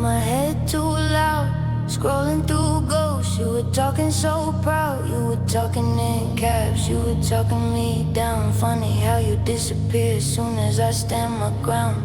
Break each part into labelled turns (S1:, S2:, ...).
S1: my head too loud. Scrolling through ghosts, you were talking so proud. You were talking in caps, you were talking me down. Funny how you disappear as soon as I stand my ground.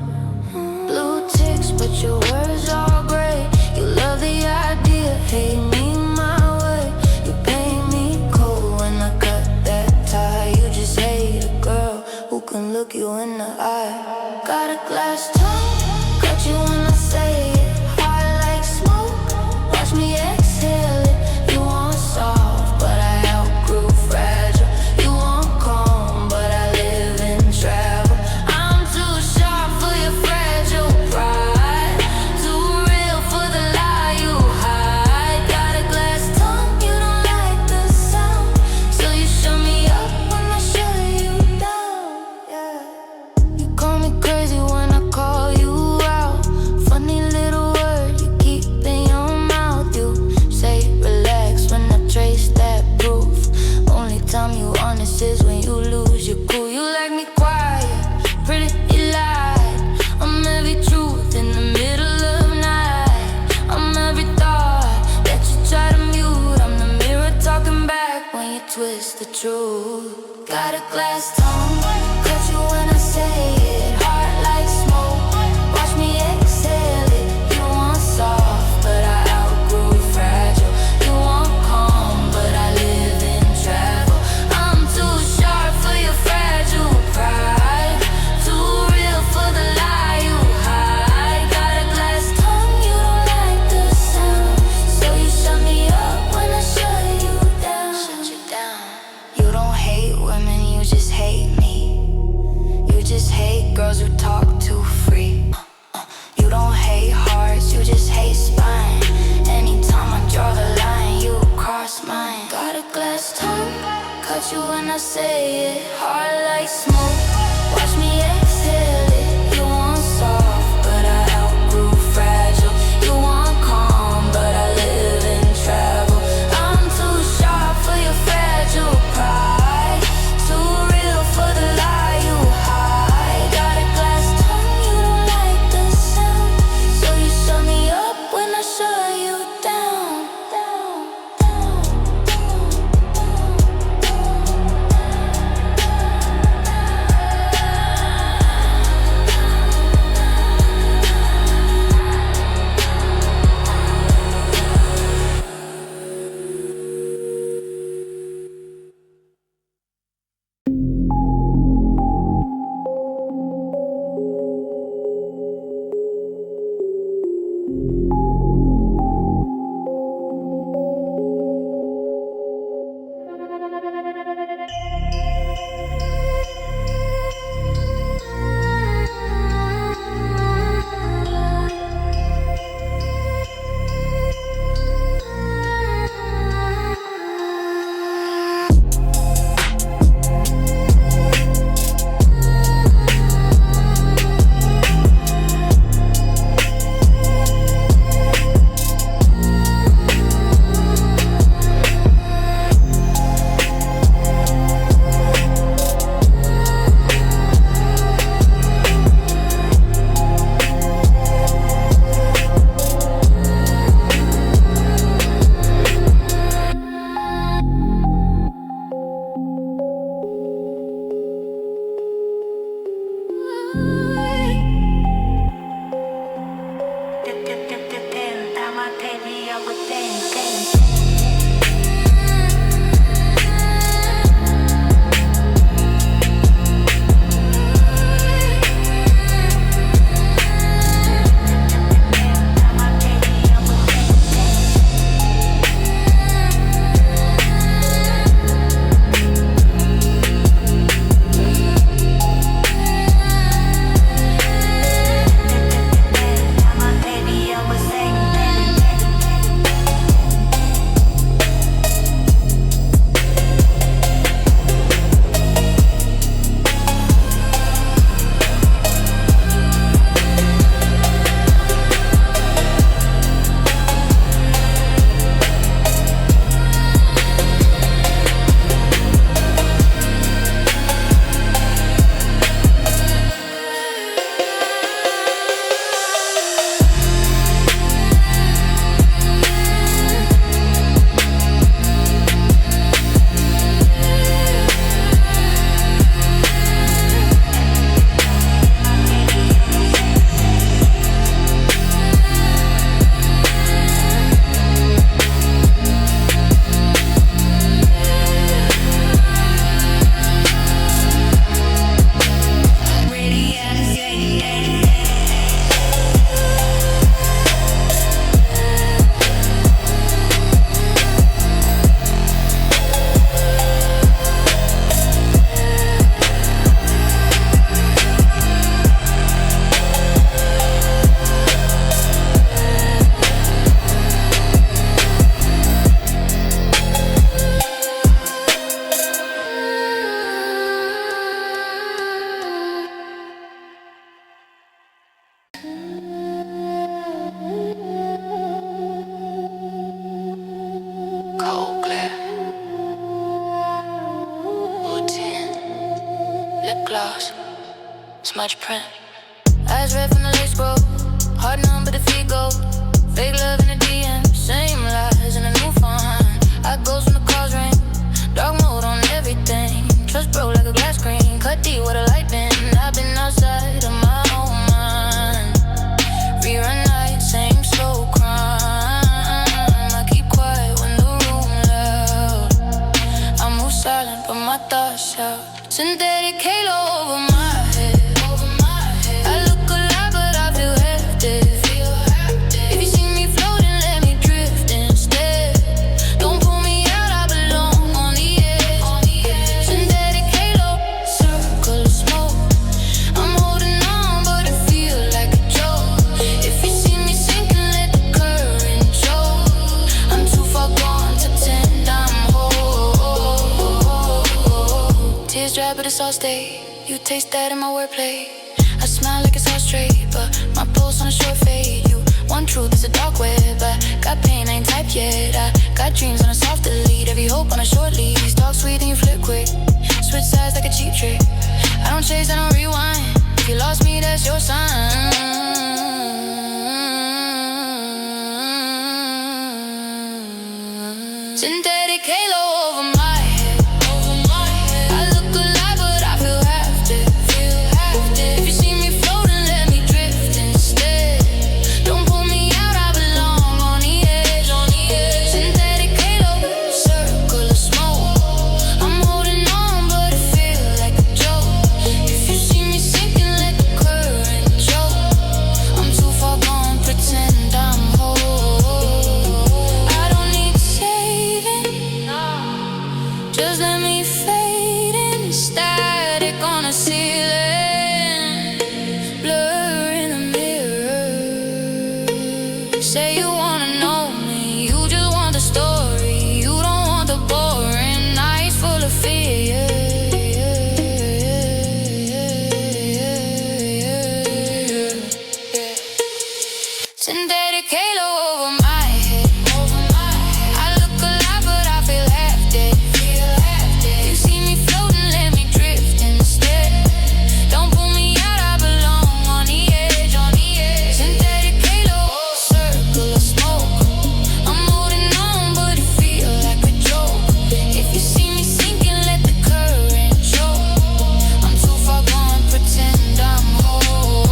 S1: Blue ticks, but your words are gray. You love the idea, hate me my way. You paint me cold when I cut that tie. You just hate a girl who can look you in the eye. Got a glass tongue, cut you when I say it. Hard like smoke, watch me exhale it. You want soft, but I outgrew fragile. You want calm, but I live in travel. I'm too sharp for your fragile pride, too real for the lie you hide. Got a glass tongue, you don't like the sound, so you shut me up when I shut you down. Yeah. You call me crazy when I call you out. Funny little word you keep in your mouth. You say relax when I trace that proof. Only time you honest is when you lose your cool. You like me quiet, pretty light. I'm every truth in the middle of night. I'm every thought that you try to mute. I'm the mirror talking back when you twist the truth. Got a glass tongue, cut you when I say it. Heart like smoke, watch me exhale it. You want soft, but I outgrew fragile. You want calm, but I live in travel. I'm too sharp for your fragile pride, too real for the lie you hide. Got a glass tongue, you don't like the sound, so you shut me up when I shut you down. Shut you down. You don't hate women, you just hate me. You just hate girls who talk too free. You don't hate hearts, you just hate spine. Anytime I draw the line, you cross mine. Got a glass tongue, cut you when I say it. Hard like smoke, watch me exhale it. You want soft, but I outgrew fragile. You want calm, but I live in travel. I'm too sharp for your fragile pride, too real for the lie you hide. Got a glass tongue, you don't like the sound, so you shut me up when I shut you down. Smudge print. Eyes red from the lace scroll. Heart numb but the feet go. Fake love in the DM. Same lies in a new font. I ghost when the calls ring. Dark mode on everything. Trust broke like a glass screen. Cut deep with a light bin. I've been outside of my own mind. Rerun night, same slow crime. I keep quiet when the room loud. I move silent but my thoughts shout. Synthetic halo over my head. I look alive but I feel hefty. If you see me floating, let me drift instead. Don't pull me out, I belong on the edge. Synthetic halo, circle of smoke. I'm holding on but it feels like a joke. If you see me sinking, let the current show. I'm too far gone to pretend I'm whole. Tears dry but it's all stay. You taste that in my wordplay. I smile like it's all straight, but my pulse on a short fade. You one truth is a dark web. I got pain, I ain't typed yet. I got dreams on a soft delete. Every hope on a short leash. Talk sweet and you flip quick. Switch sides like a cheap trick. I don't chase, I don't rewind. If you lost me, that's your sign. Synthetic halo over my head. I look alive but I feel half dead. If you see me floating, let me drift instead. Don't pull me out, I belong on the edge. Synthetic halo, circle of smoke. I'm holding on but it feels like a joke. If you see me sinking, let the current show. I'm too far gone, pretend I'm whole. I don't need saving, just let me fade in. Static on a ceiling, blur in the mirror. Say you wanna know me, you just want the story. You don't want the boring nights full of fear. Synthetic halo over my head. I look alive but I feel half dead. You see me floating, let me drift instead. Don't pull me out, I belong on the edge. Synthetic halo, circle of smoke. I'm holding on but it feels like a joke. If you see me sinking, let the current show. I'm too far gone, pretend I'm whole.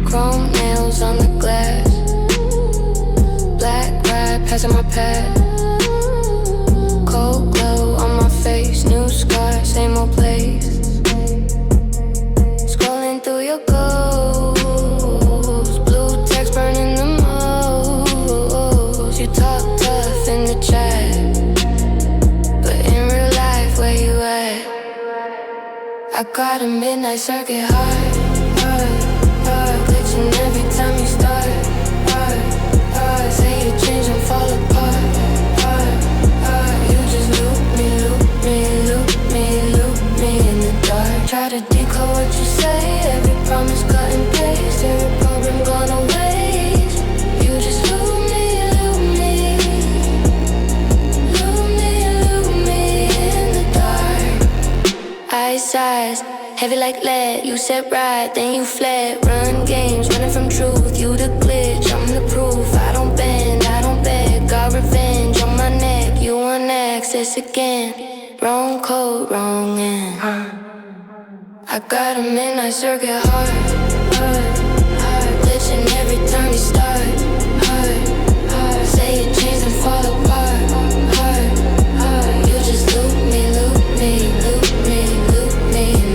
S1: Chrome nails on the glass. Black ride passing my path. Cold glow on my face. New scar, same old place. Scrolling through your ghosts. Blue text burning the most. You talk tough in the chat, but in real life, where you at? I got a midnight circuit heart. Glitching every time you start. Say you change and fall apart. You just loop me in the dark. Try to decode what you say. Every promise cut and paste. Every program gone to waste. You just loop me in the dark. Eyes heavy like lead. You said right, then you fled. Run games, running from truth. You the glitch, I'm the proof. I don't bend, I don't beg. Got revenge on my neck. You want access again. Wrong code, wrong end. I got a midnight circuit heart. Glitching every time you start. Say you change and fall apart. You just loop me in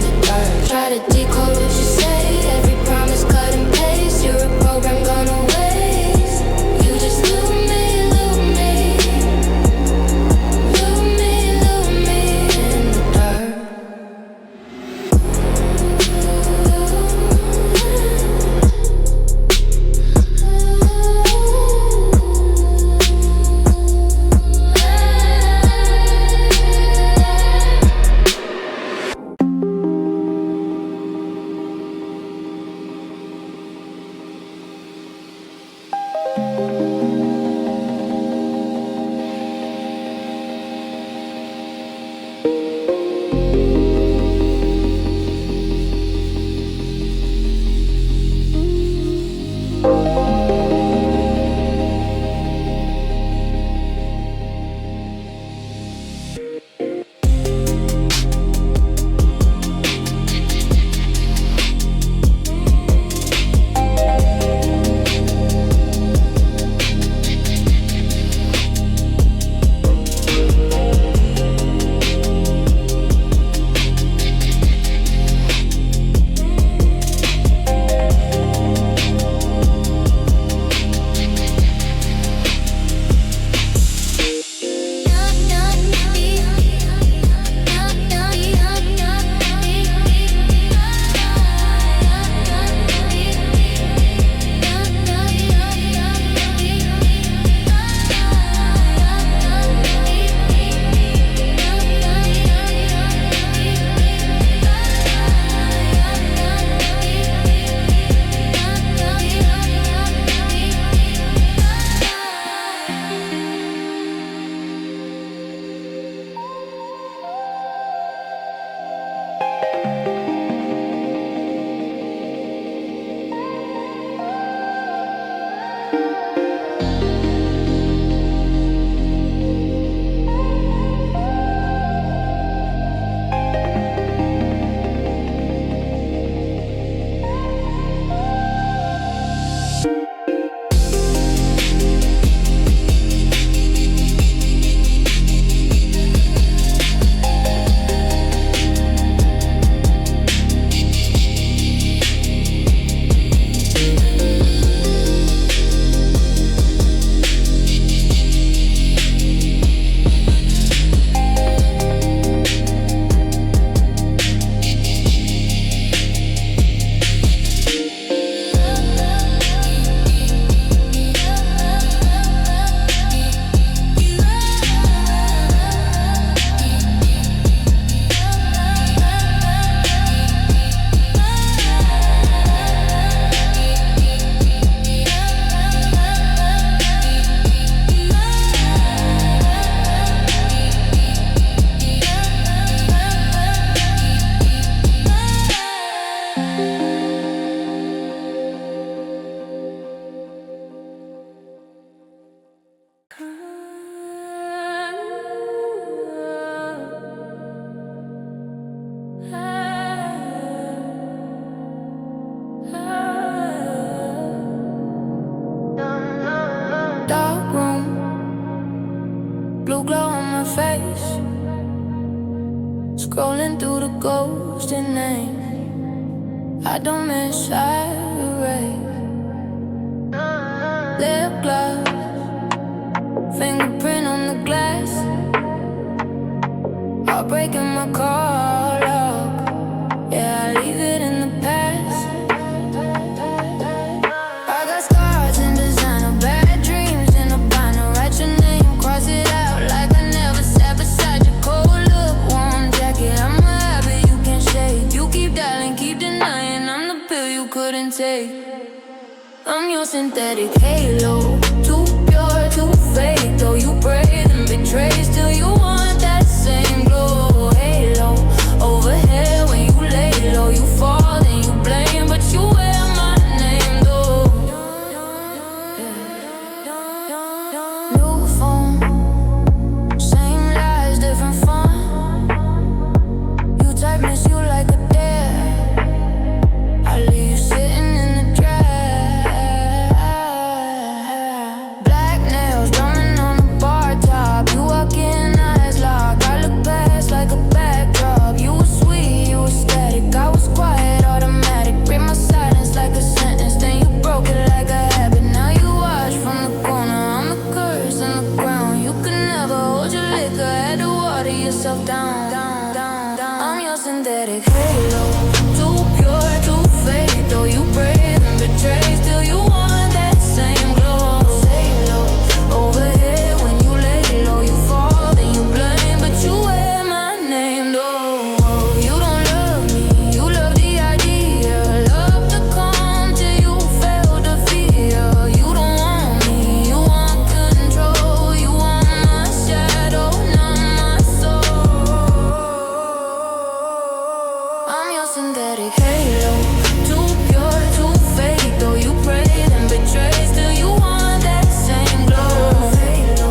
S1: the dark. Try to decode what you say. Every promise cut and paste. You're a program gone to waste. You just loop me in the dark. Scrolling through the ghosted names. I don't miss irate. Lip gloss, fingerprint on the glass. Heartbreaking my car lock. Yeah, I leave it in the past. I got scars and designer, bad dreams in a binder. Write your name, cross it out like I never sat beside your cold look. Warm jacket, I'm a habit you can't shake. You keep dialing, keep denying. I'm the pill you couldn't take. I'm your synthetic halo, too pure, too fake. Though you breathe and betray, still you want that same glow. Halo, overhead when you lay low. You fall, then you blame, but you wear my name though. New phone, same lies, different fun. You type miss you like a dare. I leave you sitting in the drag. Black nails drumming on the bar top. You walk in, eyes locked. I look past like a backdrop. You were sweet, you were static. I was quiet, automatic. Read my silence like a sentence. Then you broke it like a habit. Now you watch from the corner. I'm the curse in the ground. You could never hold your liquor. Had to water yourself down. I'm your synthetic halo. Too pure, too fake. Though you breathe and betray, still you want that same glow. Say low, overhead when you lay low. You fall, then you blame, but you wear my name though. You don't love me, you love the idea. Love to come till you fail to fear. You don't want me, you want control. You want my shadow, not my soul. I'm your synthetic halo. Too pure, too fake. Though you breathe and betray, still you want that same glow. Halo,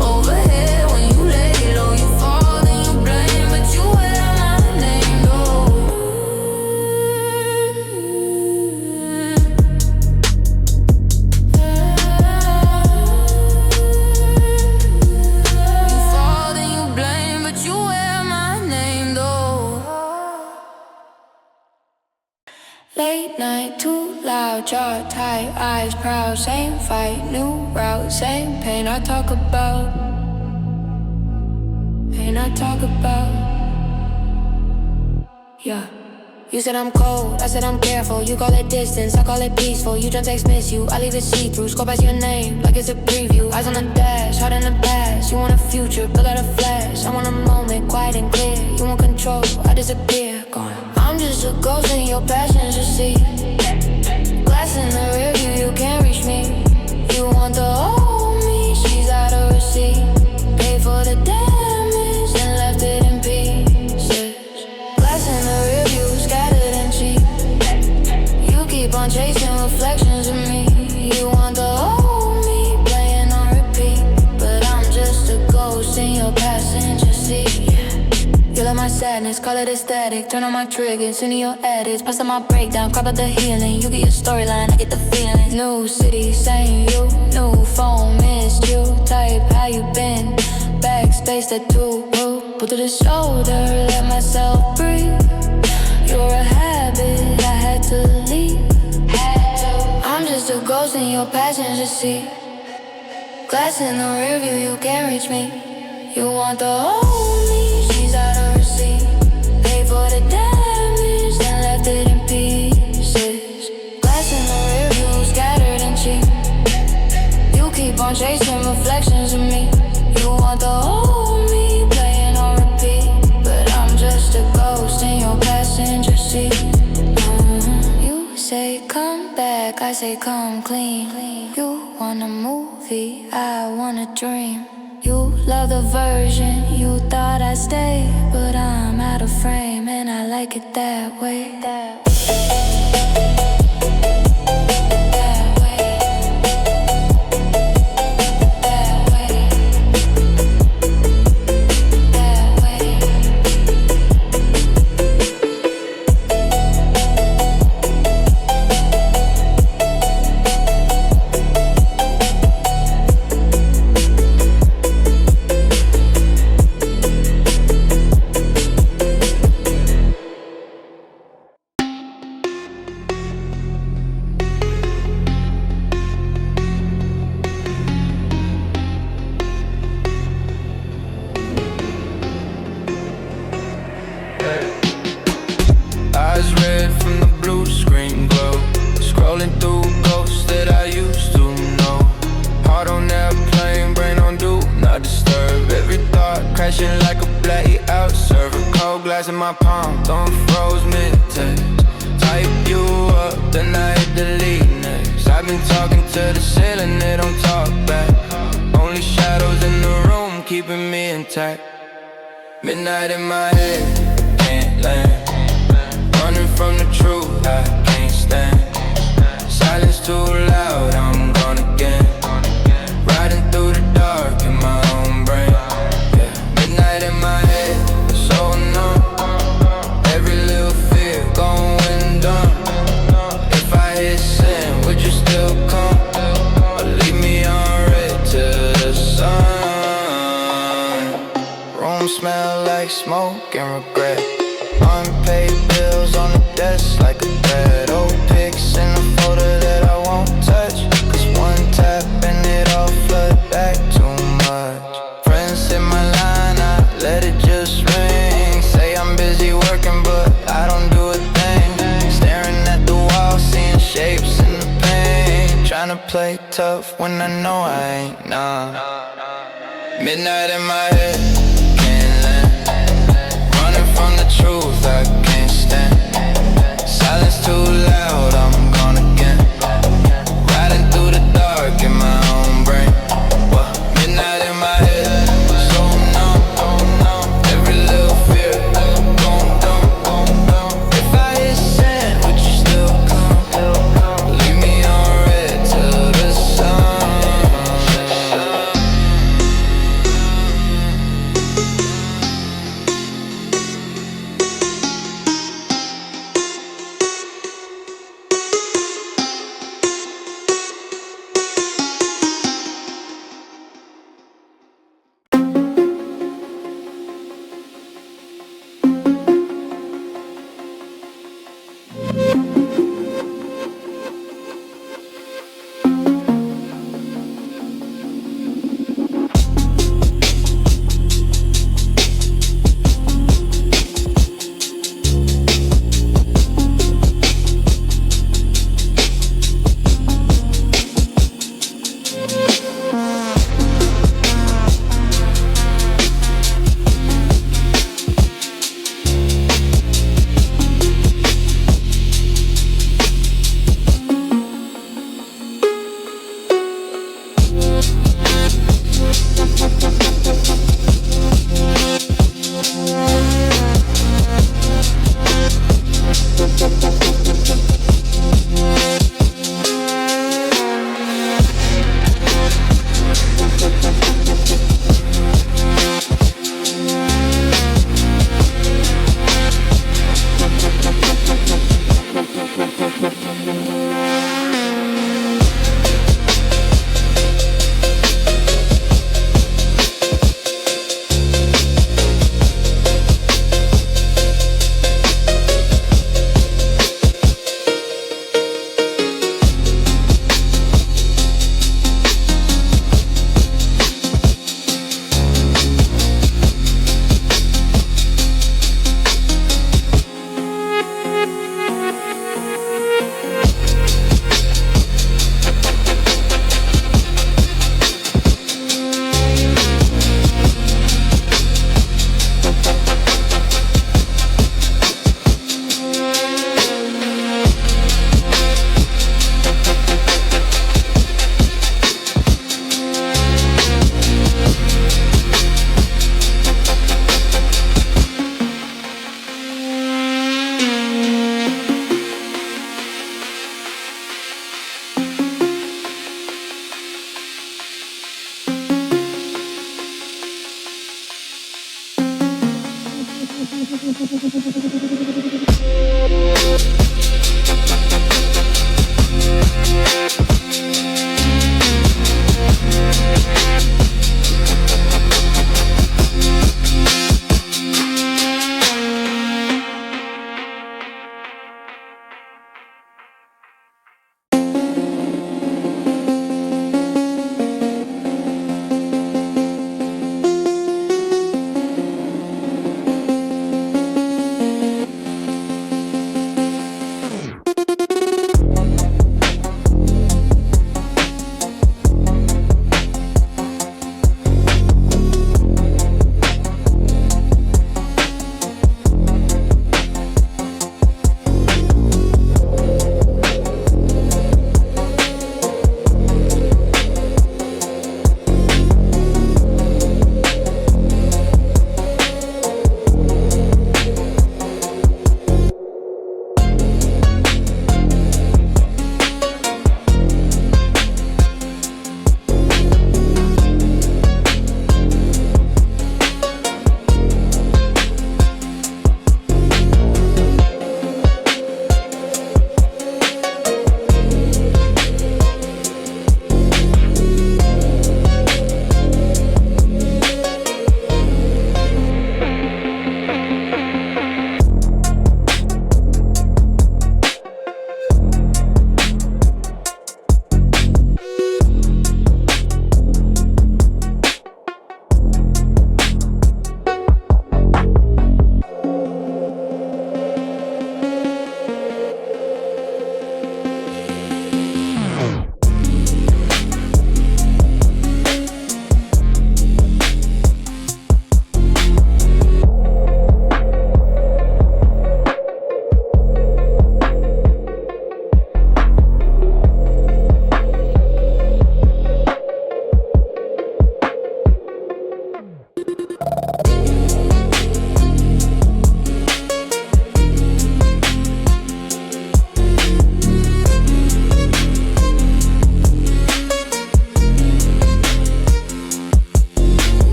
S1: overhead when you lay low. You fall, then you blame, but you wear my name though. You fall, then you blame, but you wear my name though. Late night, too loud, jaw tight, eyes proud. Same fight, new route, same pain I talk about. Pain I talk about. Yeah. You said I'm cold, I said I'm careful. You call it distance, I call it peaceful. You don't text miss you, I leave it see-through. Scroll past your name like it's a preview. Eyes on the dash, heart in the past. You want a future, build out a flash. I want a moment, quiet and clear. You want control, I disappear, gone. I'm just a ghost in your passions, you see. Glass in the rear view, you can't reach me. You want the old me, she's out of receipt. Paid for the damage and left it in pieces. Glass in the rear view, scattered and cheap. You keep on chasing reflections of me. You want the old me, playing on repeat. But I'm just a ghost in your passenger seat. You love my sadness, call it aesthetic. Turn on my triggers, into your edits. Pass on my breakdown, crop out the healing. You get your storyline, I get the feelings. New city, same you. New phone, missed you. Type, how you been? Backspace, tattoo. Put to the shoulder, let myself breathe. You're a habit, I had to leave. I'm just a ghost in your passenger seat. Glass in the rear view, you can't reach me. You want the old me, she's out of receipt. Paid for the damage, then left it in pieces. Glass in the rear view, scattered and cheap. You keep on chasing reflections of me. You want the old me, playing on repeat. But I'm just a ghost in your passenger seat. You say come back, I say come clean. You want a movie, I want a dream. You love the version you thought I'd stay, but I'm out of frame and I like it that way.
S2: crashing like a blackout. Serve a cold glass in my palm, throwing froze mid-text. Type you up, then I hit delete next. I've been talking to the ceiling, they don't talk back. Only shadows in the room, keeping me intact. Midnight in my head, can't land. Running from the truth, I can't stand. Silence too loud, I'm gone again. Riding through the dark in my own brain. Yeah. Midnight in my head, so numb. Every little fear going dumb. If I hit sin, would you still come? Or leave me on red to the sun? Room smell like smoke and regret. Unpaid bills on the desk like a bed. Old pics in a folder that I won't touch. Cause one tap and it all flood back too much. Friends hit my line, I let it just ring. Say I'm busy working but I don't do a thing. Staring at the wall, seeing shapes in the pain. Trying to play tough when I know I ain't, nah. Midnight in my head, can't land. Running from the truth, I can't stand. Silence too loud, I'm gone again. Riding through the dark in my own brain. What? Midnight in my head, so numb. Every little fear, going dumb. If I hit sand, would you still come? Leave me on red till the sun.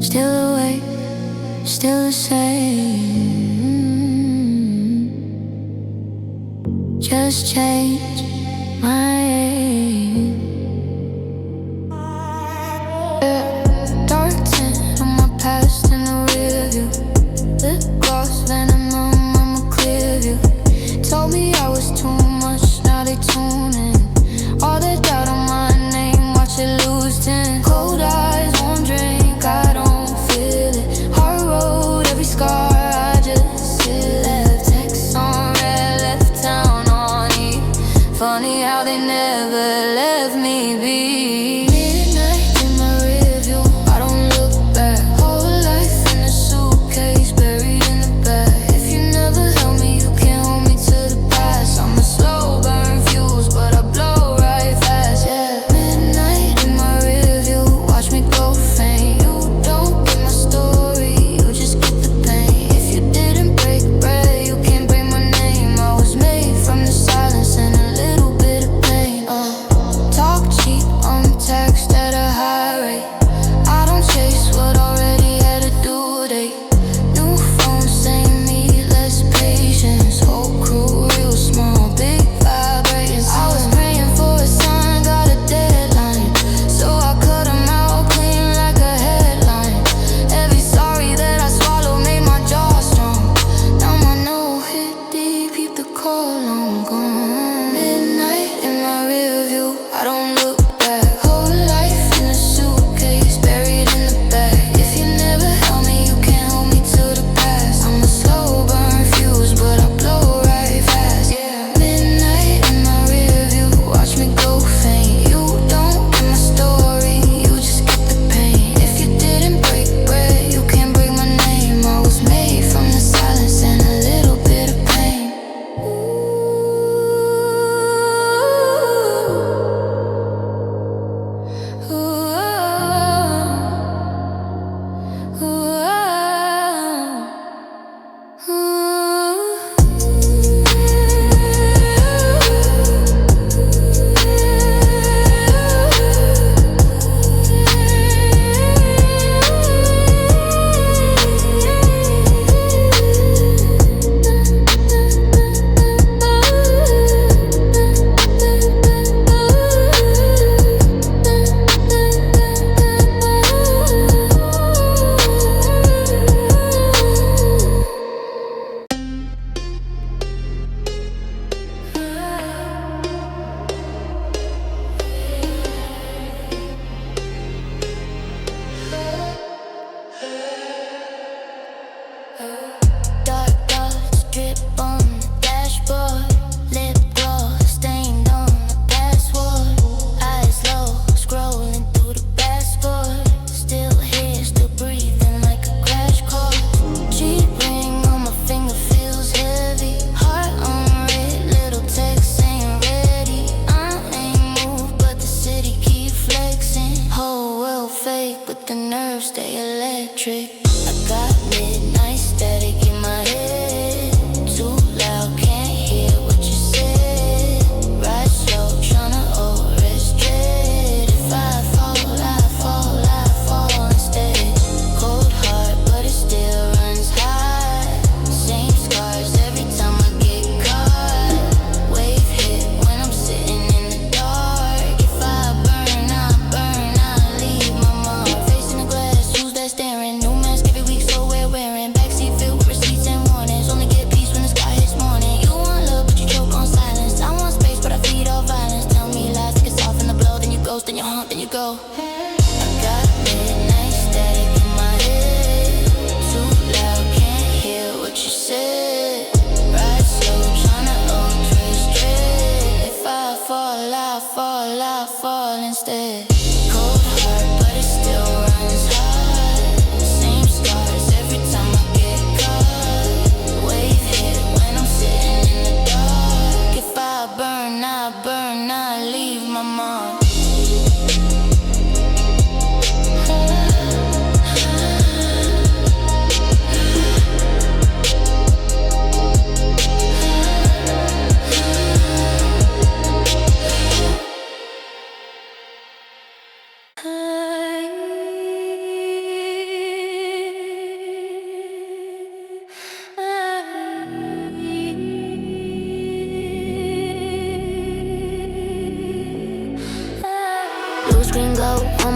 S1: Still awake, still the same. Just change my aim. Dark tint on my past in the rearview. Lip gloss, venom on my clear view. Told me I was too much, now they tune in. All the doubt on my name, watch it lose 10. Cold eyes, won't drink, I don't feel it. Hard road, every scar, I just sit. Left text on red, left town on E. Funny how they never left me be. Midnight in my rearview, I don't look back. Whole life in a suitcase, buried in the back. If you never held me, you can't hold me to the past. I'm a slow burn fuse, but I blow right fast, yeah. Midnight in my rearview, watch me go faint. You don't get my story, you just get the pain. If you didn't break bread, you can't break my name. I was made from the silence and a little bit of pain. Talk cheap on text at a high rate. I don't chase what already had a due date. New phone, same me, less patience. Whole crew real small, big vibrations. I was praying for a sign, got a deadline, so I cut 'em out clean like a headline. Every sorry that I swallowed made my jaw strong. Now my nose hit deep, keep the call on gone. Midnight in my rearview, I don't look back. Whole life in a suitcase, buried in the back. If you never held me, you can't hold me to the past. I'm a slow burn fuse, but I blow right fast, yeah. Midnight in my rearview, watch me go faint. You don't get my story, you just get the pain. If you didn't break bread, you can't break my name. I was made from the silence and a little bit of pain. Ooh, ooh, ooh, ooh, Dark dots drip on the dashboard. Lip gloss stained on the password. Eyes low, scrolling through the passport. Still here, still breathing like a crash course. Cheap ring on my finger feels heavy. Heart on red, little text saying ready. I ain't moved, but the city keep flexing. Whole world fake, but the nerves stay electric. I got midnight static in my head. Too loud, can't hear what you said. Ride slow, tryna overstress. If I fall, I fall, I fall instead. Cold heart, but it still runs high. Same scars every time I get caught. Wave hit when I'm sitting in the dark. If I burn, I leave my mark. Facing the glass, who's that staring? New mask every week, so we're wearing. Backseat filled with receipts and warnings.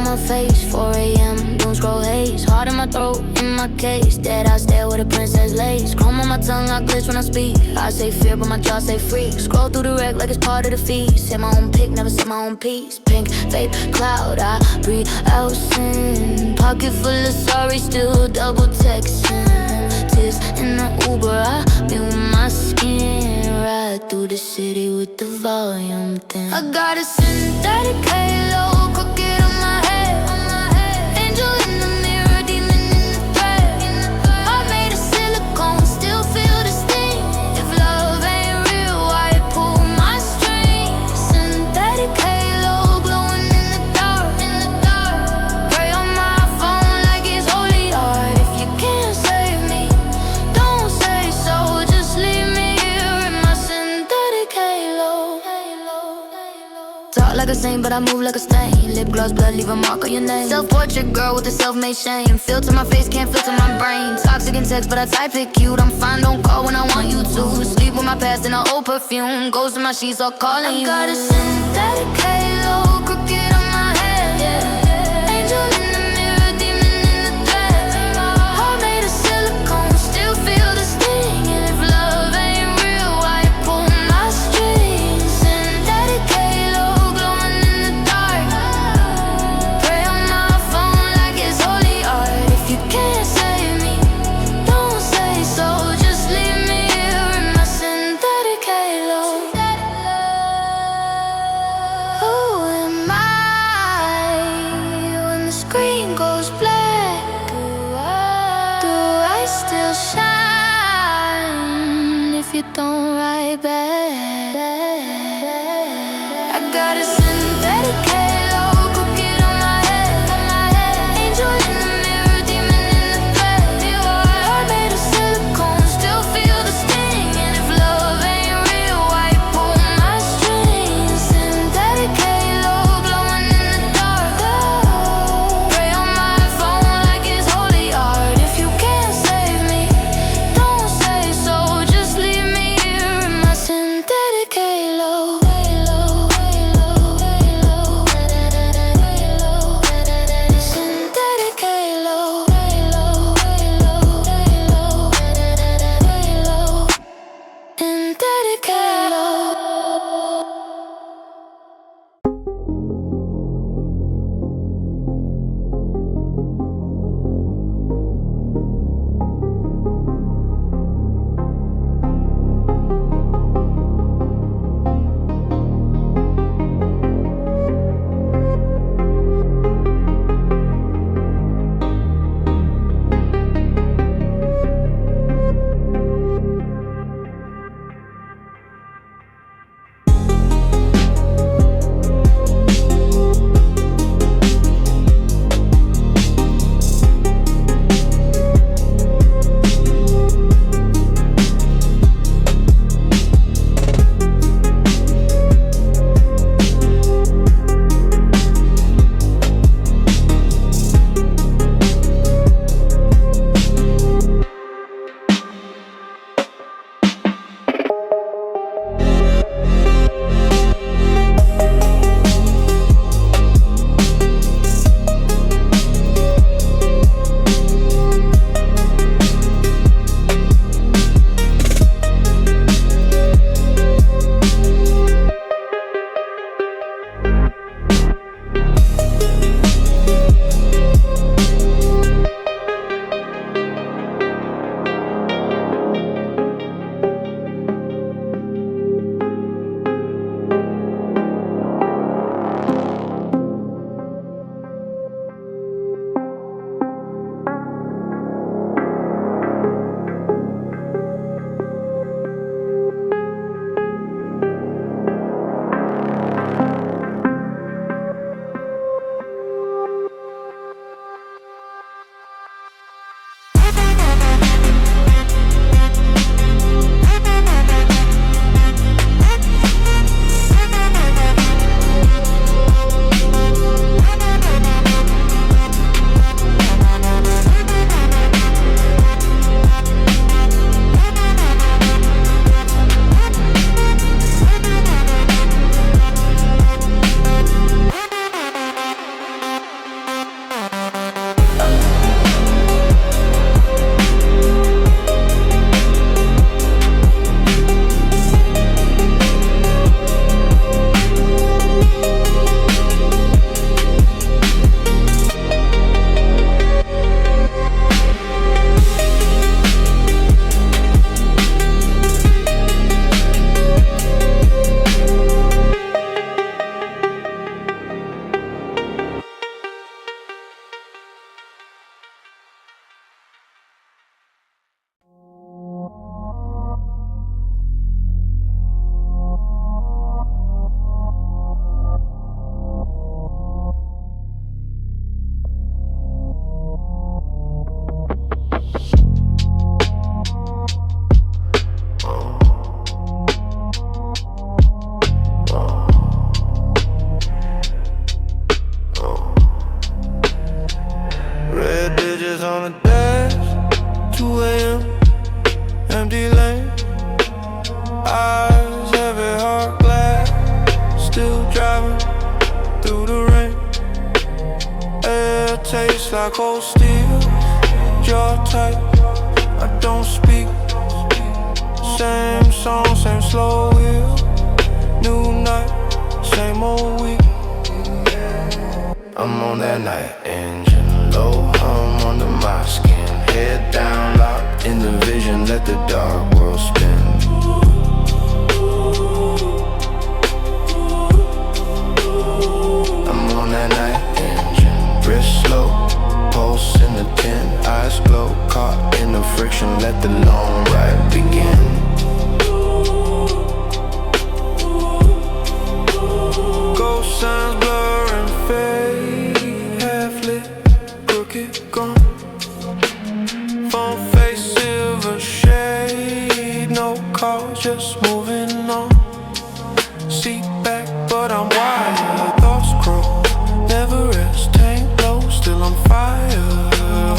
S1: my face, 4 a.m. Doom scroll haze, heart in my throat, in my case. Dead I stare with a princess lace. Chrome on my tongue, I glitch when I speak. I say fear, but my jaw say free. Scroll through the wreck like it's part of the feast. Set my own pick, never set my own piece. Pink vape cloud, I breathe out sin. Pocket full of sorry, still double texting. Tears in the Uber, I be with my skin. Ride through the city with the volume thin. I got a synthetic halo, crooked on my head. Angel in the mirror, demon in the thread. I made of silicone, still feel the sting. If love ain't real, why pull my strings? Synthetic halo, glowing in the dark. Pray on my phone like it's holy art. If you can't save me, don't say so. Just leave me here in my synthetic halo. Talk like a saint, but I move like a stain. Lip gloss, blood, leave a mark on your name. Self-portrait girl with a self-made shame. Filter my face, can't filter my brain. Toxic in text, but I type it cute. I'm fine, don't call when I want you to. Sleep with my past in an old perfume. Ghost in my sheets, all calling you. I got a synthetic halo, crooked on my head. Angel in the mirror, demon in the thread. Heart made of silicone, still feel the sting. And if love ain't real, why pull my strings? Synthetic halo, glowing in the dark. Pray on my phone like it's holy art. If you can't save me, don't say so. Just leave me here in my synthetic halo. Who am I when the screen goes black? Do I still shine if you don't write back? I got a synthetic halo, crooked on my head. Angel in the mirror, demon in the thread. Heart made of silicone, still feel the sting. And if love ain't real, why pull my strings? Synthetic halo, glowing in the dark. Pray on my phone like it's holy art. If you can't save me, don't say so. Just leave me here in my synthetic
S3: tastes like whole steel, jaw tight, I don't speak. Same song, same slow wheel, new night, same old week. I'm on that night engine, low hum under my skin. Head down, locked in the vision, let the dark world spin. I'm on that night engine, wrist slow, pulse in the tin, eyes glow, caught in the friction, let the long ride begin. Ghost signs blur and fade, half lit, crooked gone. Phone face, silver shade, no call, just moving on. Seat back, but I'm wired, thoughts grow, never rest, tank low, still on fire.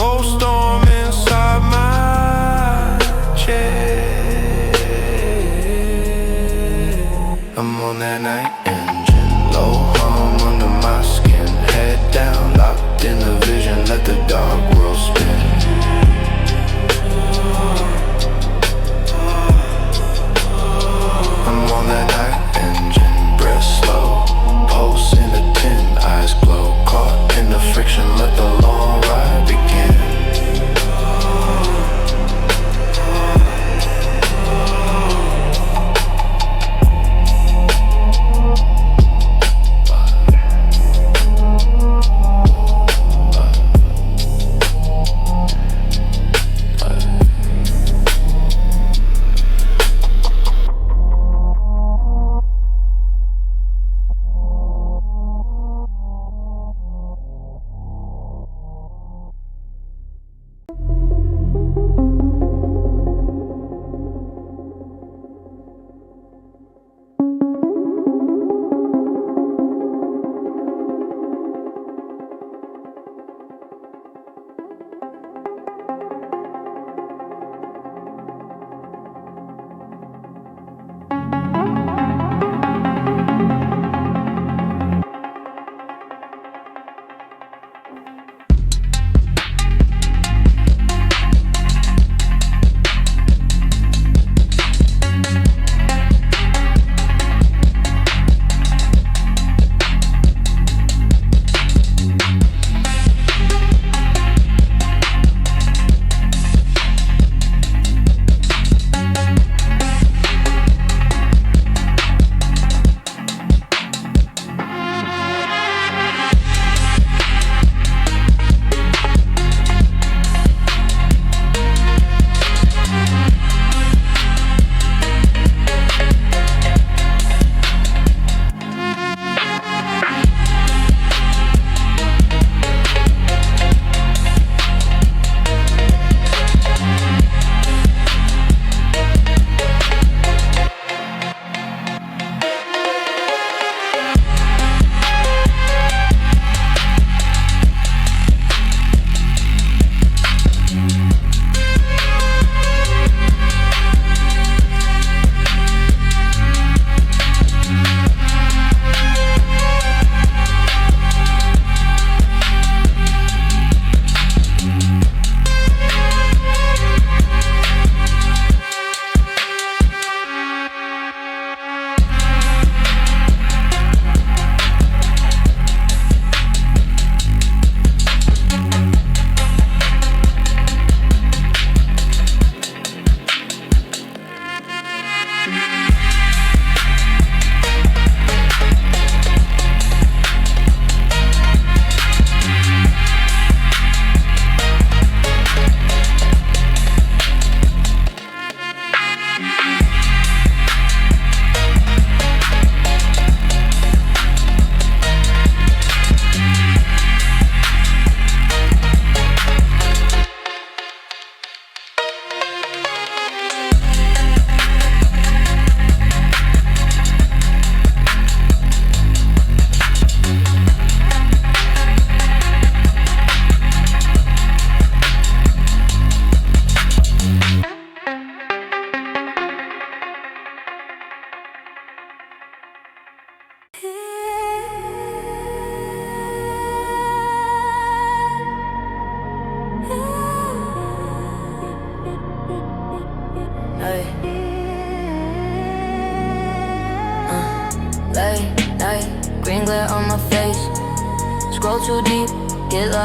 S3: Whole storm inside my chest. I'm on that night engine, low hum under my skin. Head down, locked in the vision, let the dark world spin. I'm on that night engine, breath slow, pulse in the tin, eyes glow, caught in the friction, let the long ride begin.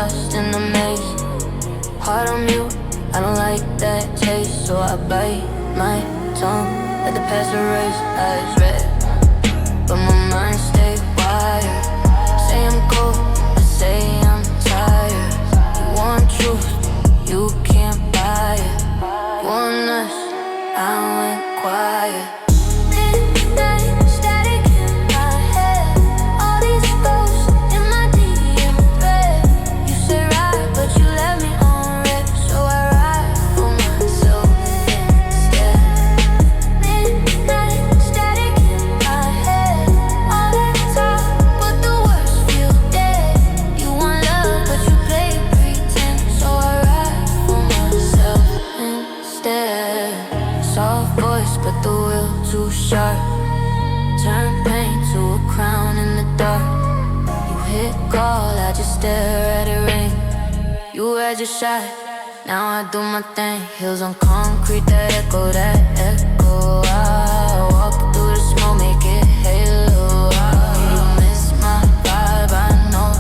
S1: lost in the maze. Heart on mute, I don't like that taste, so I bite my tongue. Let the past erase eyes red, but my mind stay wired. Say I'm cold, I say I'm tired. You want truth, you can't buy it. Want us, I went quiet. Midnight static in my head. All these ghosts in my DM thread. You say right, but you left me on red, so I ride for myself instead. Midnight static in my head. All that talk, but the words feel dead. You want love, but you play pretend, so I ride for myself instead. Soft voice, but the will too sharp. Turn pain to a crown in the dark. You hit call, I just stare at it ring. You had your shot, now I do my thing. Heels on concrete, that echo, that echo. I walk through the smoke, make it halo. You miss my vibe, I know,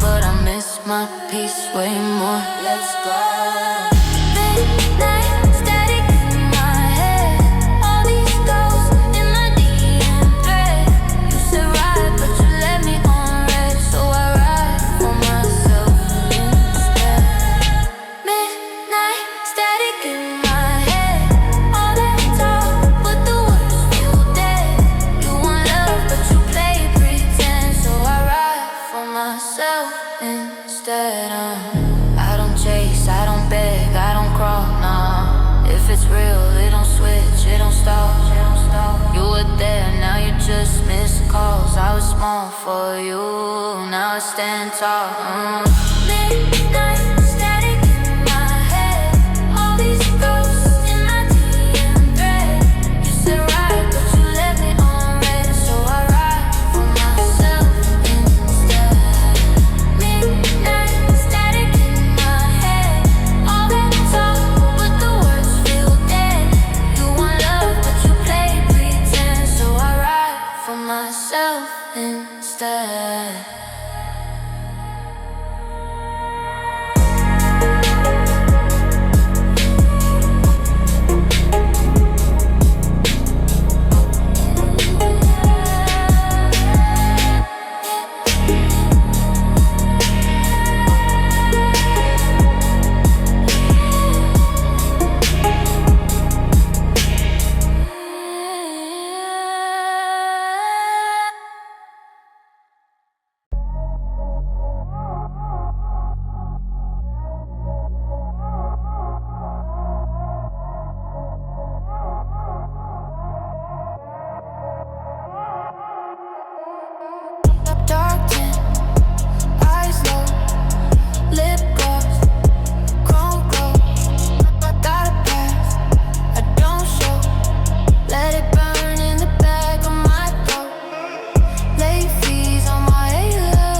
S1: but I miss my peace way more. Let's go. Midnight static in my head. All these ghosts in my DM thread. You said right, but you left me on red, so I ride for myself instead. Midnight static in my head. All that talk, but the words feel dead. You want love, but you play pretend, so I ride for myself instead. I don't chase, I don't beg, I don't crawl, nah. If it's real, it don't switch, it don't stop. You were there, now you just missed calls. I was small for you, now I stand tall. Midnight static in my head. All these ghosts in my DM thread. You said right, but you left me on red, so I ride for myself instead. Midnight static in my head. All that talk, but the words feel dead. You want love, but you play pretend, so I ride for myself instead. Dark tint, eyes low, lip gloss, chrome glow. Got a past, I don't show. Let it burn in the back of my throat. Late fees on my halo.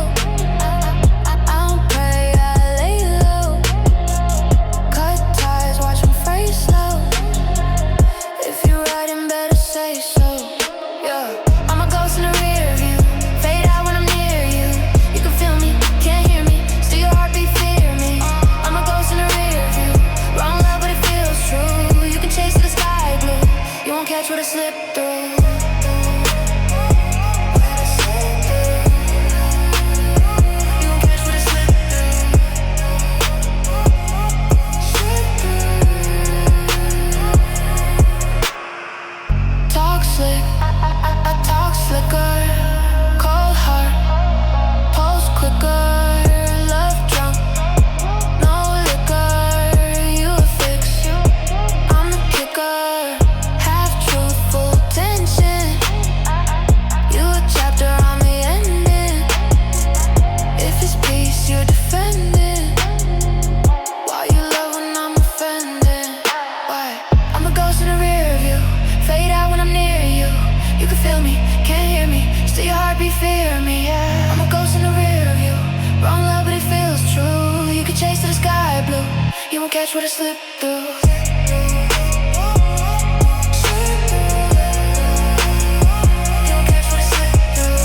S1: I don't pray, I lay low. Cut ties, watch 'em fray slow. If you're riding, better say so. Yeah, I'm a ghost in the rear view. Fade out when I'm near you. You can feel me, can't hear me. Still your heartbeat fear me. I'm a ghost in the rear view. Wrong love, but it feels true. You can chase to the sky blue. You won't catch what I slip through. You won't catch what I slip through. Talk slick, I talk slicker. Cold heart, pulse quicker. Love drunk, no liquor. You a fix, I'm the kicker. Half truth, full tension. You a chapter, I'm the ending. If it's peace, you're defending. Why you love when I'm offended? Why? I'm a ghost in the rear view. Fade out when I'm near you. You can feel me, can't hear me. Still your heartbeat fear me, yeah. I'm a ghost in the rear view. Wrong love, but it feels true. You can chase to the sky blue. You won't catch what I slip through. You won't catch what I slip through.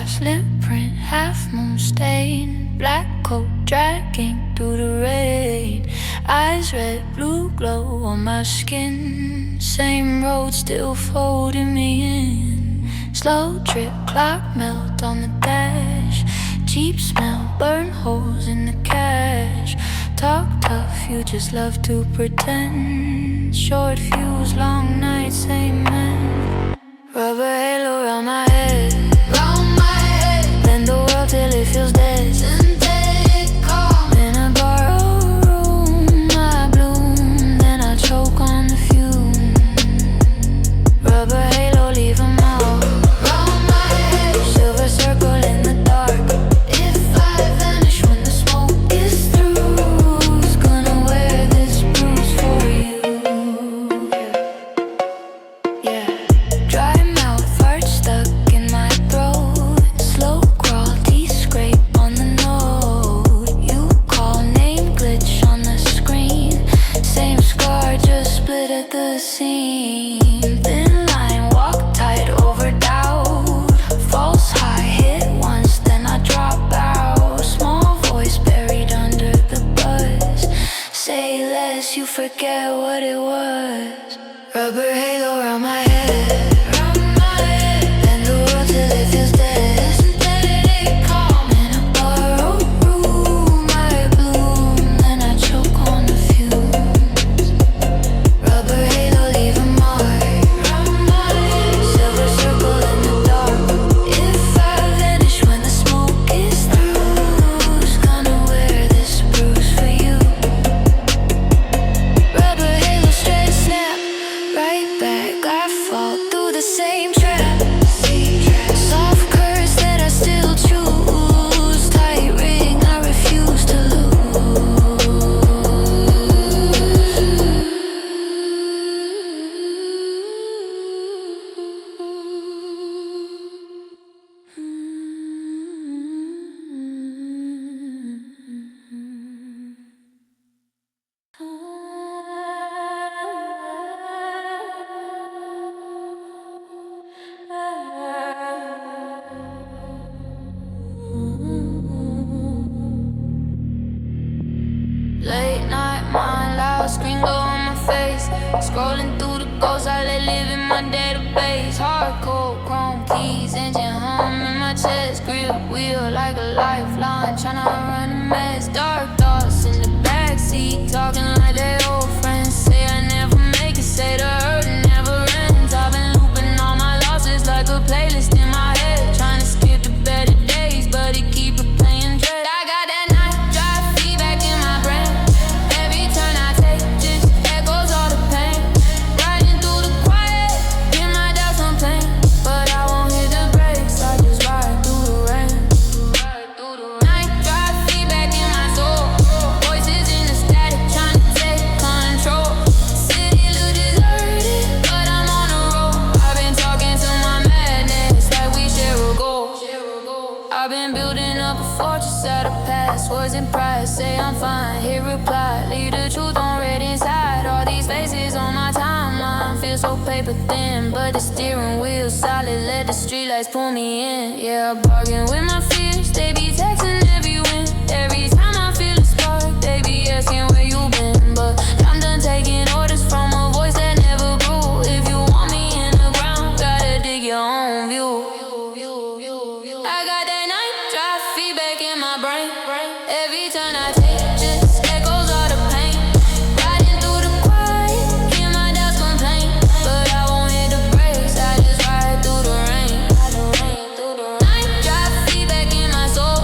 S1: glass lip print, half moon stain, black coat dragging through the rain. Eyes red, blue glow on my skin. Same road still folding me in. Slow trip, clock melt on the dash. Cheap smell, burn holes in the cash. Talk tough, you just love to pretend. Short fuse, long nights, same man. Rubber halo around my head, round my head. Bend the world till it feels dead. Synthetic calm. In a borrowed room, I bloom. Then I choke on the fume. Rubber halo, leave 'em all round my head. Silver circle in the dark. If I vanish when the smoke is through, who's gonna wear this bruise for you? Yeah. Dry mouth, fart stuck in my throat. Slow crawl, teeth scrape on the note. You call name glitch on the screen. Same scar, just split at the seam. Thin line, walk tight over doubt. False high, hit once, then I drop out. Small voice buried under the buzz. Say less, you forget what it was. Rubber halo around my head. Bend the world till it feels dead. Synthetic calm. In a borrowed room, I bloom. Then I choke on the fumes. Rubber halo, leave a mark. Silver circle in the dark. If I vanish when the smoke is through, who's gonna wear this bruise for you? Rubber halo, straight snap. Right back, I fall through the same trap. Soft curves that I still choose. Tight ring, I refuse to Late night, mind loud, screen go on my face. Scrolling through the ghosts, I let live in my database. Hardcore, chrome keys, engine hum in my chest. Grip wheel like a lifeline, tryna run a mess. Dark thoughts in the backseat, talking like they old friends. Say I never make it, say the hurt never ends. I've been looping all my losses like a playlist in my head. Tryna skip the better days, but it keep replaying dread. I got that night drive feedback in my brain. Every turn I take just echoes all the pain. Riding through the quiet, get my doubts on plane. But I won't hit the brakes, I just ride through the rain. Night drive feedback in my soul. Voices in the static, trying to take control. City look deserted, but I'm on the road. I've been talking to my madness like we share a goal. I've been building up a fortress out of past words and pride. Say I'm fine, hit reply. Leave the truth on red inside. All these faces on my timeline feel so paper thin, but the steering wheel solid. Let the streetlights pull me in. Yeah, I bargain with my fears. They be texting every win. Every time I feel a spark, they be asking where you been. But I'm done taking orders from a voice that never grew. If you want me in the ground, gotta dig your own view. I got that night drive feedback in my brain. Every turn I take just echoes all the pain. Riding through the quiet, hear my doubts complain. But I won't hit the brakes, I just ride through the rain. Night drive feedback in my soul.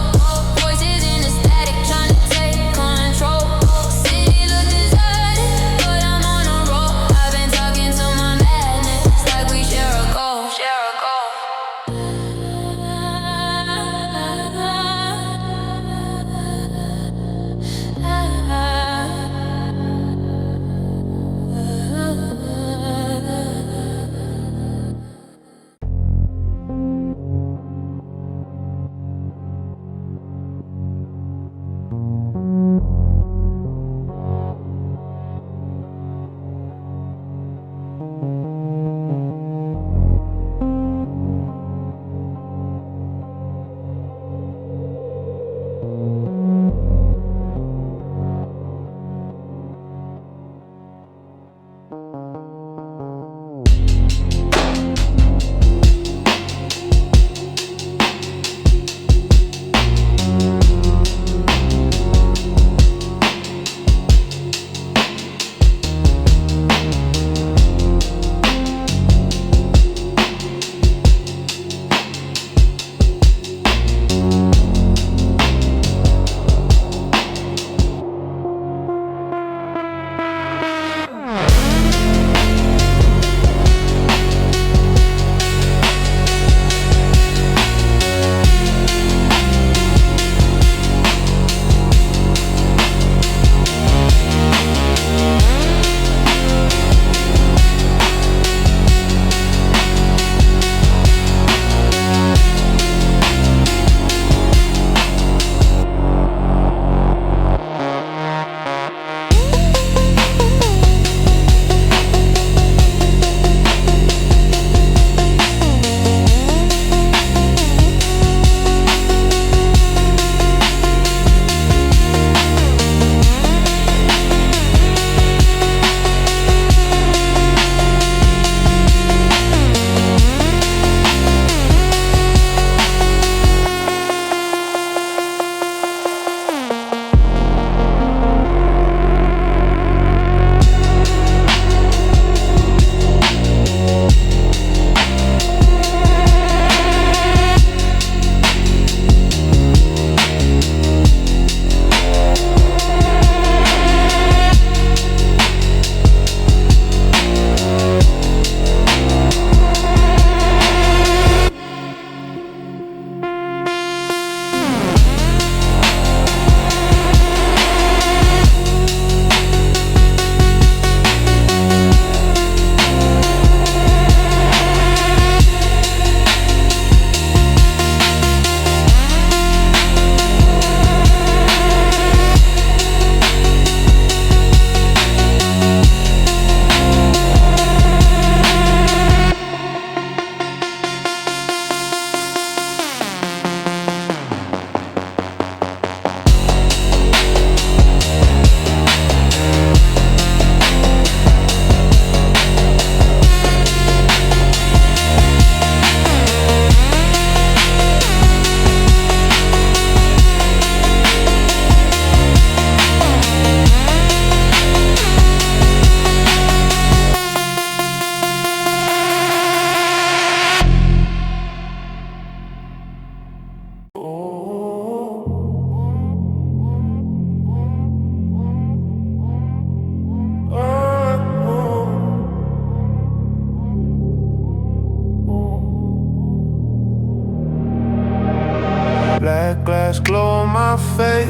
S3: face,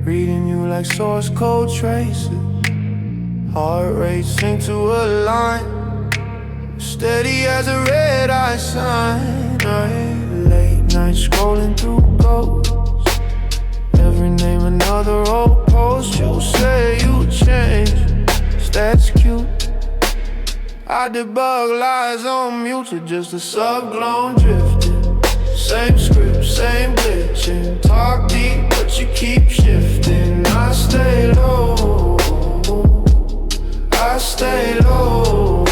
S3: reading you like source code traces. Heart rate sync to a line, steady as a red eye sign. Late night scrolling through ghosts, every name another old post. You say you changed, that's cute. I debug lies on mute, you're just a subclone drifting. Same script, same glitching. Talk deep, but you keep shifting. I stay low, I stay low.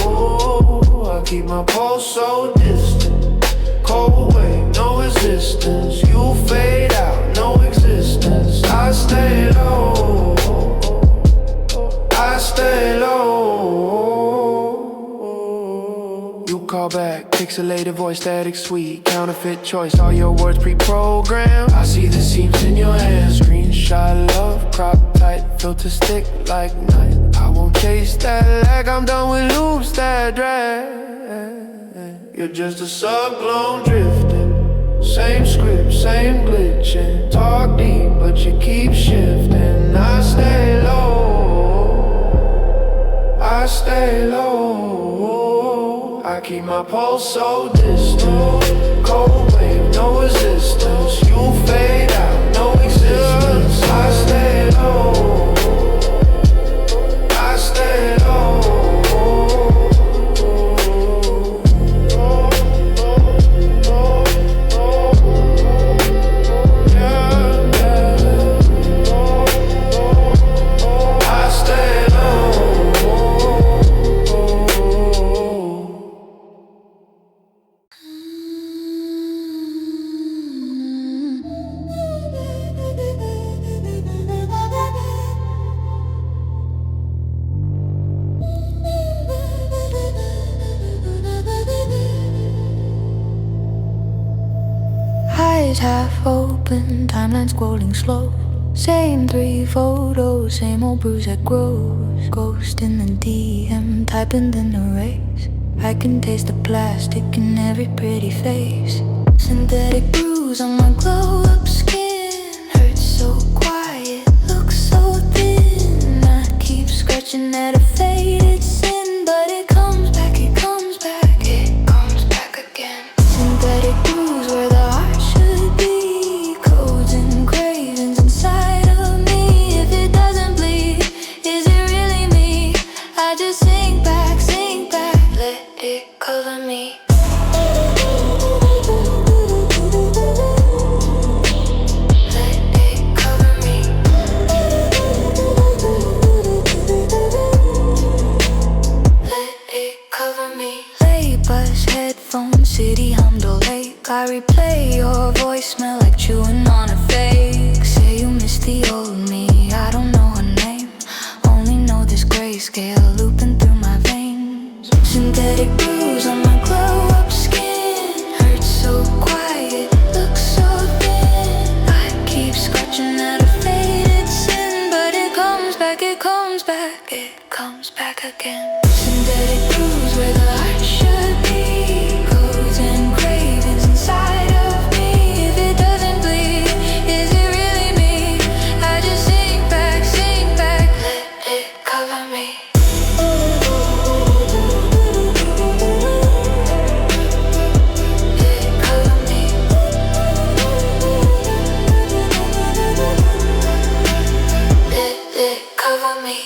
S3: I keep my pulse so distant. Cold wave, no resistance. You fade out, no existence. I stay low, I stay low. You call back, pixelated voice, static sweet. Counterfeit choice, all your words pre-programmed. I see the seams in your hands. Screenshot love, crop tight, filter stick like night. I won't chase that lag, I'm done with loops that drag. You're just a subclone drifting. Same script, same glitching. Talk deep, but you keep shifting. I stay low, I stay low. I keep my pulse so distant. Cold wave, no resistance. You fade out, no existence. I stay low, I stay low.
S1: Half open, timeline scrolling slow. Same 3 photos, same old bruise that grows. Ghost in the DM, typing then erase. I can taste the plastic in every pretty face. Synthetic bruise on my glow up skin. Hurts so quiet, looks so thin. I keep scratching at a faded sin, but it comes back, it comes back, it comes back again. Synthetic bruise where the heart should be. Codes and cravings inside of me. If it doesn't bleed, is it really me? I just sink back, let it cover me. City hummed all lake. I replay your voice, smell like chewing on a fake. Say you miss the old me, I don't know her name. Only know this grayscale looping through my veins. Synthetic bruise on my glow up skin. Hurts so quiet, looks so thin. I keep scratching at a faded sin, but it comes back, it comes back, it comes back again. Synthetic bruise where the heart should be. And cravings inside of me. If it doesn't bleed, is it really me? I just sink back, let it cover me. Let it cover me.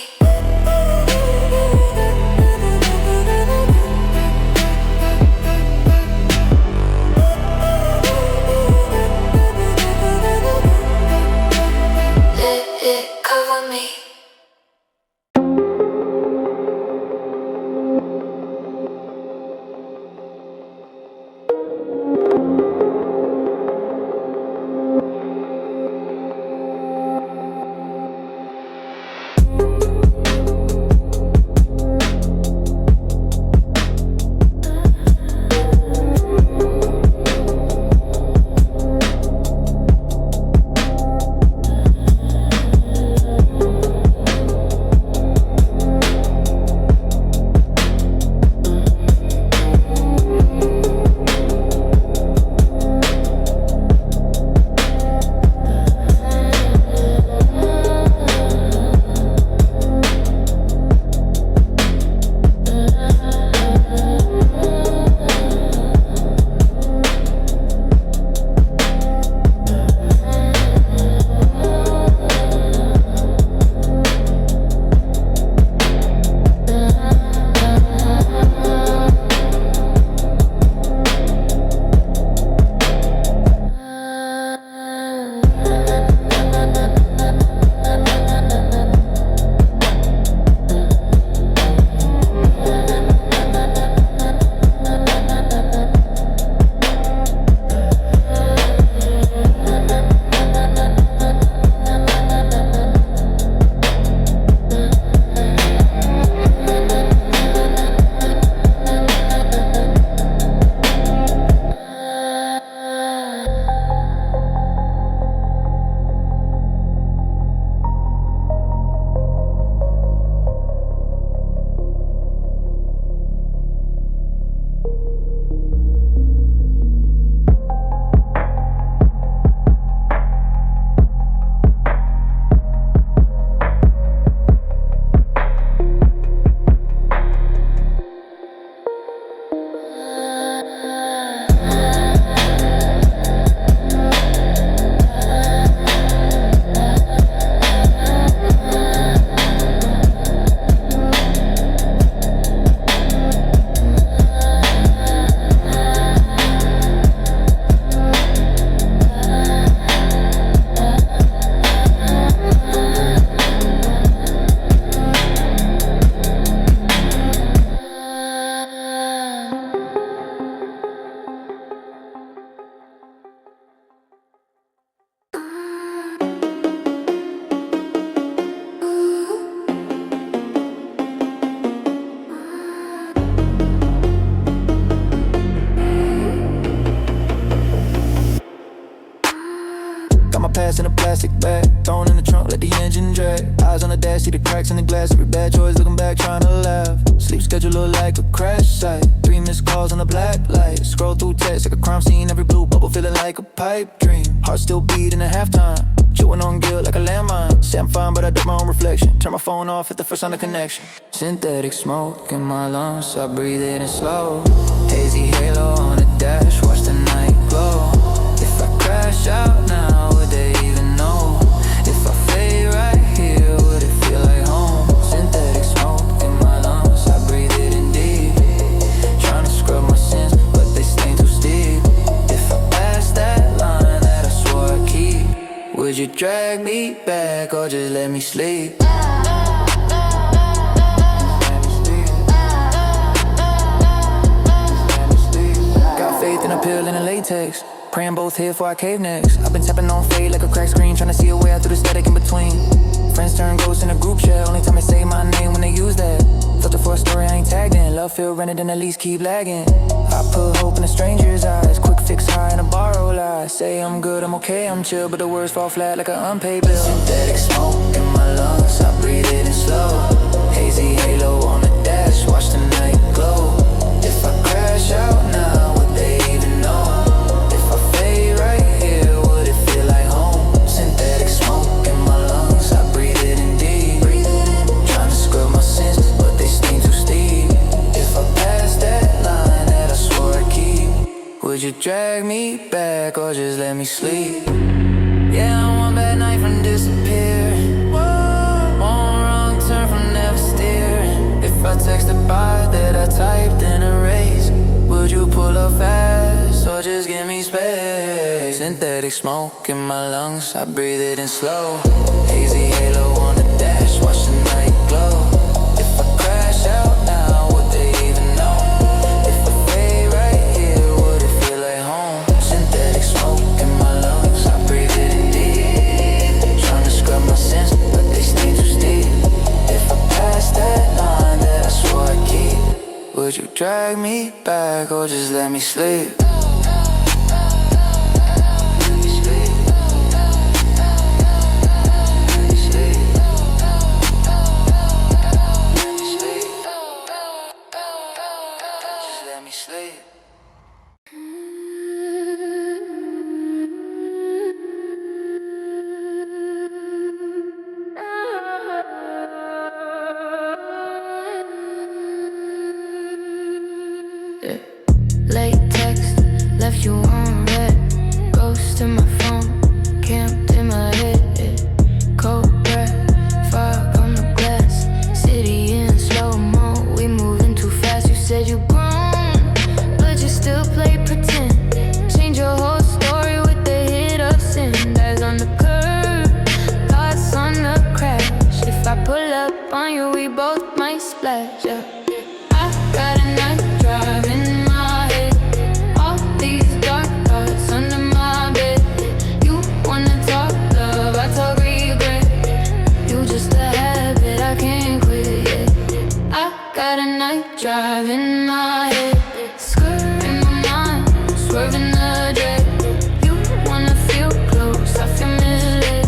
S1: Let it cover me.
S2: thrown in the trunk, let the engine drag. Eyes on the dash, see the cracks in the glass. Every bad choice, looking back, trying to laugh. Sleep schedule look like a crash site. 3 missed calls on the black light. Scroll through text like a crime scene. Every blue bubble feeling like a pipe dream. Heart still beating at halftime. Chewing on guilt like a landmine. Say I'm fine, but I duck my own reflection. Turn my phone off at the first sign of connection. Synthetic smoke in my lungs, so I breathe it in slow. Hazy halo on the dash, watch the night glow. If I crash out now, would they even know? If I fade right here, would it feel like home? Synthetic smoke in my lungs, I breathe it in deep. Trying to scrub my sins, but they stain too steep. If I pass that line that I swore I'd keep, would you drag me back or just let me sleep? Got faith in a pill and a latex. Praying both here before I cave next. I've been tapping on fade like a cracked screen, trying to see a way out through the static in between. Friends turn ghosts in a group chat. Only time they say my name when they use that. Filter for a story I ain't tagged in. Love feel rented and at least keep lagging. I put hope in a stranger's eyes. Quick fix high and a borrow lie. Say I'm good, I'm okay, I'm chill, but the words fall flat like an unpaid bill. Synthetic smoke in my lungs, I breathe it in slow. Hazy halo on the dash, watch the night glow. If I crash out now, would they even know? If I fade right here, would it feel like home? Synthetic smoke in my lungs, I breathe it in deep. Trying to scrub my sins, but they stain too steep. If I pass that line that I swore I'd keep, would you drag me back or just let me sleep? Yeah, I'm one bad night from disappearing. One wrong turn from never steering. If I text the bar that I typed and erased, would you pull up fast or just give me space? Synthetic smoke in my lungs, I breathe it in slow. Hazy halo on the dash, watch the night glow. If I crash out now, would they even know? If I fade right here, would it feel like home? Synthetic smoke in my lungs, I breathe it in deep. Trying to scrub my sins, but they stain too steep. If I pass that line that I swore I'd keep, would you drag me back or just let me sleep?
S1: Late text, left you on red. Ghost in my phone, camped in my head. Cold breath, fog on the glass. City in slow-mo, we moving too fast. You said you grown, but you still play pretend. Change your whole story with the hit of sin. Eyes on the curve, thoughts on the crash. If I pull up on you, we both might splash, yeah. I got a night drive in my head. All these dark thoughts under my bed. You wanna talk love, I talk regret. You just a habit, I can't quit, yeah. I got a night drive in my head. Skirt in my mind, swerving the dread. You wanna feel close, I feel misled.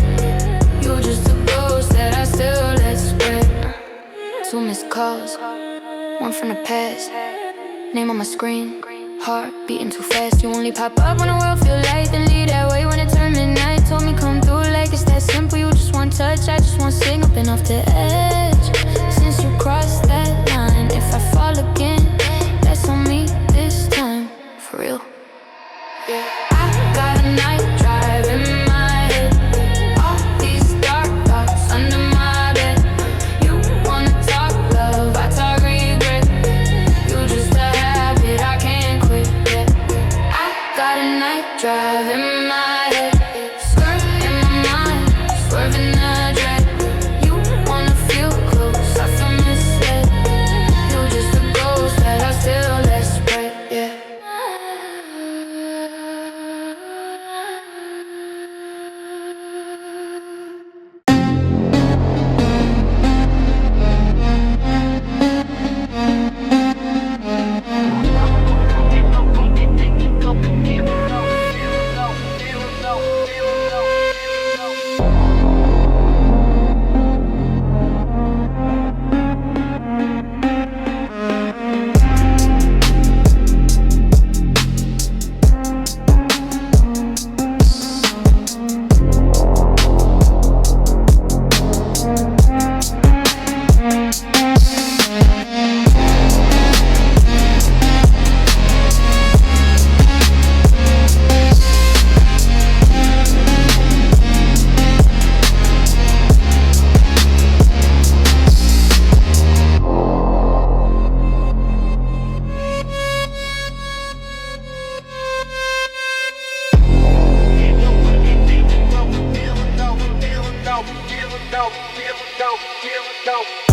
S1: You're just a ghost that I still let spread. 2 missed calls, one from the past. Name on my screen, heart beating too fast. You only pop up when the world feel light, then leave that way when it turn midnight. Told me come through like it's that simple. You just want touch, I just want sing up and off the edge. Since you crossed that line, if I fall again, that's on me this time, for real. Yeah. I got a night drive in my head. All these dark thoughts under my bed. You wanna talk love, I talk regret. You just a habit, I can't quit, yeah. I got a night drive in my head. Skirt in my mind, swerving the dread. You wanna
S4: go, here we go, here we go.